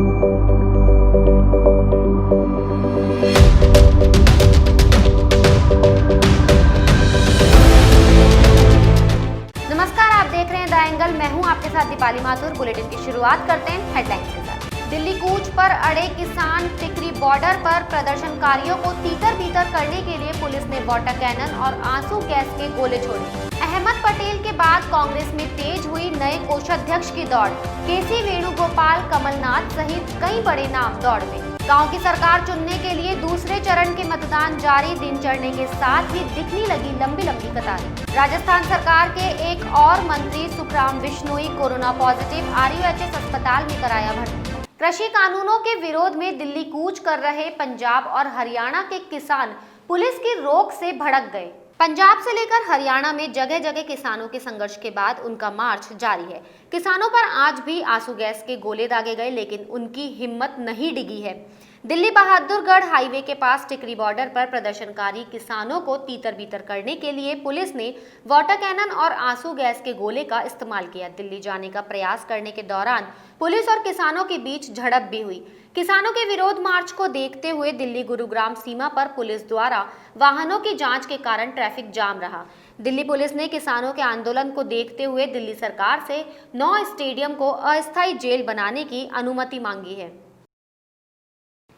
नमस्कार, आप देख रहे हैं द एंगल। मैं हूं आपके साथ दीपाली माथुर। बुलेटिन की शुरुआत करते हैं हेडलाइंस के साथ। दिल्ली कूच पर अड़े किसान, टिकरी बॉर्डर पर प्रदर्शनकारियों को तीतर बीतर करने के लिए पुलिस ने वाटर कैनन और आंसू गैस के गोले छोड़े। अहमद पटेल के बाद कांग्रेस में तेज हुई नए कोषाध्यक्ष की दौड़। केसी वेणुगोपाल, कमलनाथ सहित कई बड़े नाम दौड़ में। गांव की सरकार चुनने के लिए दूसरे चरण के मतदान जारी। दिन चढ़ने के साथ ही दिखने लगी लंबी लंबी कतारें। राजस्थान सरकार के एक और मंत्री Sukhram Bishnoi corona positive, RUHS अस्पताल में कराया भर्ती। कृषि कानूनों के विरोध में दिल्ली कूच कर रहे पंजाब और हरियाणा के किसान पुलिस की रोक से भड़क गए। पंजाब से लेकर हरियाणा में जगह जगह किसानों के संघर्ष के बाद उनका मार्च जारी है। किसानों पर आज भी आंसू गैस के गोले दागे गए, लेकिन उनकी हिम्मत नहीं डिगी है। दिल्ली बहादुरगढ़ हाईवे के पास टिकरी बॉर्डर पर प्रदर्शनकारी किसानों को तीतर बीतर करने के लिए पुलिस ने वाटर कैनन और आंसू गैस के गोले का इस्तेमाल किया। दिल्ली जाने का प्रयास करने के दौरान पुलिस और किसानों के बीच झड़प भी हुई। किसानों के विरोध मार्च को देखते हुए दिल्ली गुरुग्राम सीमा पर पुलिस द्वारा वाहनों की जांच के कारण ट्रैफिक जाम रहा। दिल्ली पुलिस ने किसानों के आंदोलन को देखते हुए दिल्ली सरकार से 9 स्टेडियम को अस्थायी जेल बनाने की अनुमति मांगी है।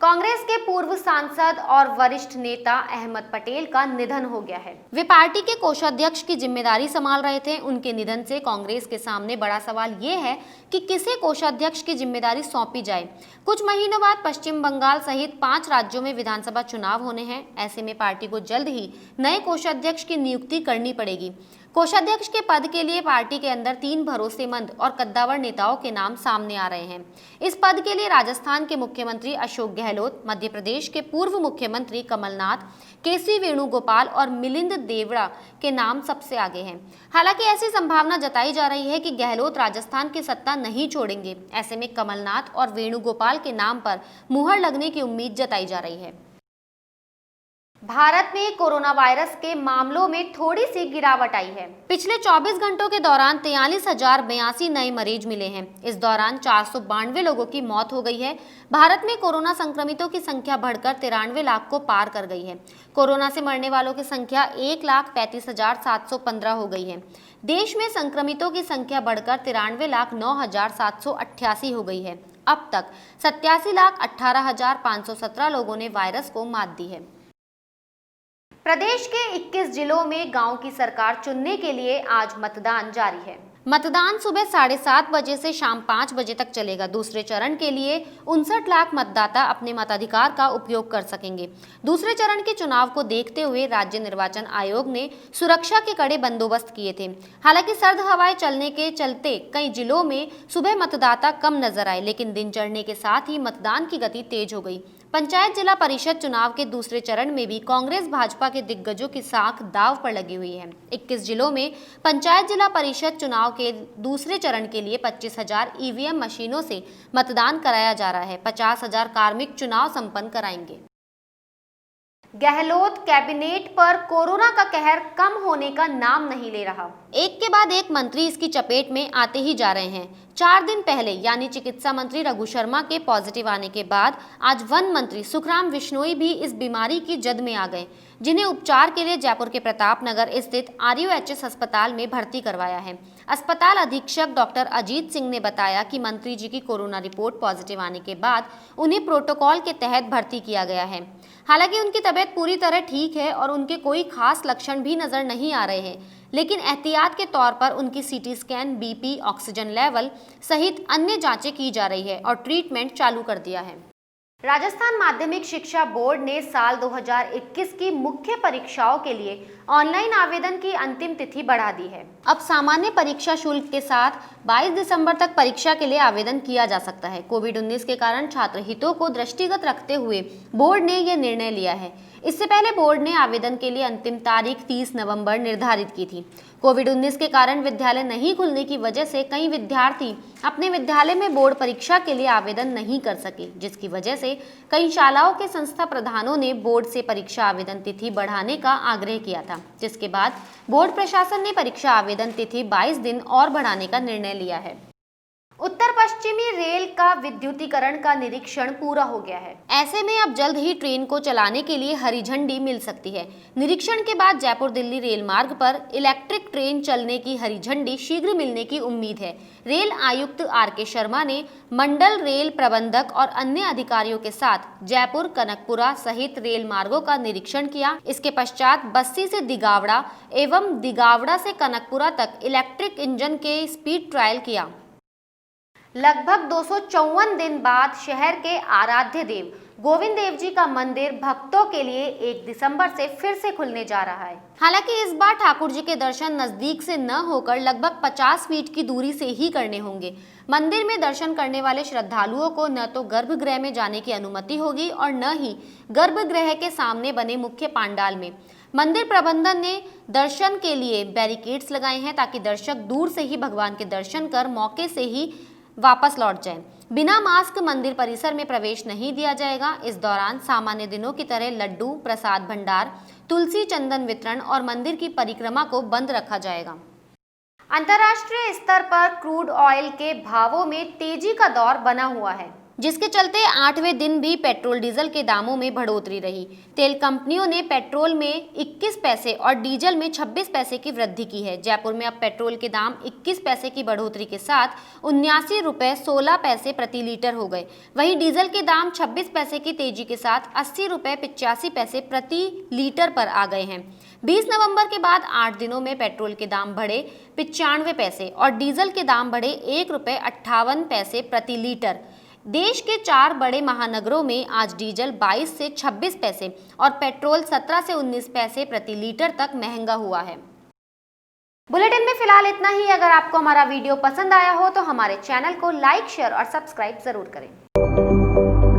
कांग्रेस के पूर्व सांसद और वरिष्ठ नेता अहमद पटेल का निधन हो गया है। वे पार्टी के कोषाध्यक्ष की जिम्मेदारी संभाल रहे थे। उनके निधन से कांग्रेस के सामने बड़ा सवाल ये है कि किसे कोषाध्यक्ष की जिम्मेदारी सौंपी जाए। कुछ महीनों बाद पश्चिम बंगाल सहित 5 राज्यों में विधानसभा चुनाव होने हैं। ऐसे में पार्टी को जल्द ही नए कोषाध्यक्ष की नियुक्ति करनी पड़ेगी। कोषाध्यक्ष के पद के लिए पार्टी के अंदर 3 भरोसेमंद और कद्दावर नेताओं के नाम सामने आ रहे हैं। इस पद के लिए राजस्थान के मुख्यमंत्री अशोक गहलोत, मध्य प्रदेश के पूर्व मुख्यमंत्री कमलनाथ, केसी वेणुगोपाल और मिलिंद देवड़ा के नाम सबसे आगे हैं। हालांकि ऐसी संभावना जताई जा रही है कि गहलोत राजस्थान की सत्ता नहीं छोड़ेंगे। ऐसे में कमलनाथ और वेणुगोपाल के नाम पर मुहर लगने की उम्मीद जताई जा रही है। भारत में कोरोना वायरस के मामलों में थोड़ी सी गिरावट आई है। पिछले 24 घंटों के दौरान 43,082 नए मरीज मिले हैं। इस दौरान 492 लोगों की मौत हो गई है। भारत में कोरोना संक्रमितों की संख्या बढ़कर 93 लाख को पार कर गई है। कोरोना से मरने वालों की संख्या 1,35,715 हो गई है। देश में संक्रमितों की संख्या बढ़कर 93,09,788 हो गई है। अब तक 87,18,517 लोगों ने वायरस को मात दी है। प्रदेश के 21 जिलों में गांव की सरकार चुनने के लिए आज मतदान जारी है। मतदान सुबह 7:30 बजे से शाम 5 बजे तक चलेगा। दूसरे चरण के लिए 59 लाख मतदाता अपने मताधिकार का उपयोग कर सकेंगे। दूसरे चरण के चुनाव को देखते हुए राज्य निर्वाचन आयोग ने सुरक्षा के कड़े बंदोबस्त किए थे। हालांकि सर्द हवाएं चलने के चलते कई जिलों में सुबह मतदाता कम नजर आए, लेकिन दिन चढ़ने के साथ ही मतदान की गति तेज हो गई। पंचायत जिला परिषद चुनाव के दूसरे चरण में भी कांग्रेस भाजपा के दिग्गजों की साख दांव पर लगी हुई है। 21 जिलों में पंचायत जिला परिषद चुनाव के दूसरे चरण के लिए 25,000 EVM मशीनों से मतदान कराया जा रहा है। 50,000 कार्मिक चुनाव संपन्न कराएंगे। गहलोत कैबिनेट पर कोरोना का कहर कम होने का नाम नहीं ले रहा। एक के बाद एक मंत्री इसकी चपेट में आते ही जा रहे हैं। 4 दिन पहले यानी चिकित्सा मंत्री रघु शर्मा के पॉजिटिव आने के बाद आज वन मंत्री सुखराम बिश्नोई भी इस बीमारी की जद में आ गए, जिन्हें उपचार के लिए जयपुर के प्रताप नगर स्थित RUHS अस्पताल में भर्ती करवाया है। अस्पताल अधीक्षक डॉक्टर अजीत सिंह ने बताया कि मंत्री जी की कोरोना रिपोर्ट पॉजिटिव आने के बाद उन्हें प्रोटोकॉल के तहत भर्ती किया गया है। हालांकि उनकी तबीयत पूरी तरह ठीक है और उनके कोई खास लक्षण भी नजर नहीं आ रहे हैं, लेकिन एहतियात के तौर पर उनकी CT scan, BP, oxygen level सहित अन्य जांचें की जा रही है और ट्रीटमेंट चालू कर दिया है। राजस्थान माध्यमिक शिक्षा बोर्ड ने साल 2021 की मुख्य परीक्षाओं के लिए ऑनलाइन आवेदन की अंतिम तिथि बढ़ा दी है। अब सामान्य परीक्षा शुल्क के साथ 22 दिसंबर तक परीक्षा के लिए आवेदन किया जा सकता है। कोविड-19 के कारण छात्र हितों को दृष्टिगत रखते हुए बोर्ड ने यह निर्णय लिया है। इससे पहले बोर्ड ने आवेदन के लिए अंतिम तारीख 30 नवंबर निर्धारित की थी। कोविड-19 के कारण विद्यालय नहीं खुलने की वजह से कई विद्यार्थी अपने विद्यालय में बोर्ड परीक्षा के लिए आवेदन नहीं कर सके, जिसकी वजह से कई शालाओं के संस्था प्रधानों ने बोर्ड से परीक्षा आवेदन तिथि बढ़ाने का आग्रह किया था, जिसके बाद बोर्ड प्रशासन ने परीक्षा आवेदन तिथि 22 दिन और बढ़ाने का निर्णय लिया है। उत्तर पश्चिमी रेल का विद्युतीकरण का निरीक्षण पूरा हो गया है। ऐसे में अब जल्द ही ट्रेन को चलाने के लिए हरी झंडी मिल सकती है। निरीक्षण के बाद जयपुर दिल्ली रेल मार्ग पर इलेक्ट्रिक ट्रेन चलने की हरी झंडी शीघ्र मिलने की उम्मीद है। रेल आयुक्त आर.के. शर्मा ने मंडल रेल प्रबंधक और अन्य अधिकारियों के साथ जयपुर कनकपुरा सहित रेल मार्गों का निरीक्षण किया। इसके पश्चात बस्सी से दिगावड़ा एवं दिगावड़ा से कनकपुरा तक इलेक्ट्रिक इंजन के स्पीड ट्रायल किया। लगभग 254 दिन बाद शहर के आराध्य देव गोविंद देव जी का मंदिर भक्तों के लिए 1 दिसंबर से फिर से खुलने जा रहा है। हालांकि इस बार ठाकुर जी के दर्शन नजदीक से न होकर लगभग 50 फीट की दूरी से ही करने होंगे। मंदिर में दर्शन करने वाले श्रद्धालुओं को न तो गर्भगृह में जाने की अनुमति होगी और न ही गर्भगृह के सामने बने मुख्य पांडाल में। मंदिर प्रबंधन ने दर्शन के लिए बैरिकेड्स लगाए हैं ताकि दर्शक दूर से ही भगवान के दर्शन कर मौके से ही वापस लौट जाएं। बिना मास्क मंदिर परिसर में प्रवेश नहीं दिया जाएगा। इस दौरान सामान्य दिनों की तरह लड्डू, प्रसाद भंडार, तुलसी चंदन वितरण और मंदिर की परिक्रमा को बंद रखा जाएगा। अंतर्राष्ट्रीय स्तर पर क्रूड ऑयल के भावों में तेजी का दौर बना हुआ है, जिसके चलते 8वें दिन भी पेट्रोल डीजल के दामों में बढ़ोतरी रही। तेल कंपनियों ने पेट्रोल में 21 पैसे और डीजल में 26 पैसे की वृद्धि की है। जयपुर में अब पेट्रोल के दाम 21 पैसे की बढ़ोतरी के साथ 79 रुपये 16 पैसे प्रति लीटर हो गए। वहीं डीजल के दाम 26 पैसे की तेजी के साथ 80 रुपये 85 पैसे प्रति लीटर पर आ गए हैं। 20 नवंबर के बाद 8 दिनों में पेट्रोल के दाम बढ़े 95 पैसे और डीजल के दाम बढ़े 1 रुपये 58 पैसे प्रति लीटर। देश के 4 बड़े महानगरों में आज डीजल 22 से 26 पैसे और पेट्रोल 17 से 19 पैसे प्रति लीटर तक महंगा हुआ है। बुलेटिन में फिलहाल इतना ही। अगर आपको हमारा वीडियो पसंद आया हो तो हमारे चैनल को लाइक, शेयर और सब्सक्राइब जरूर करें।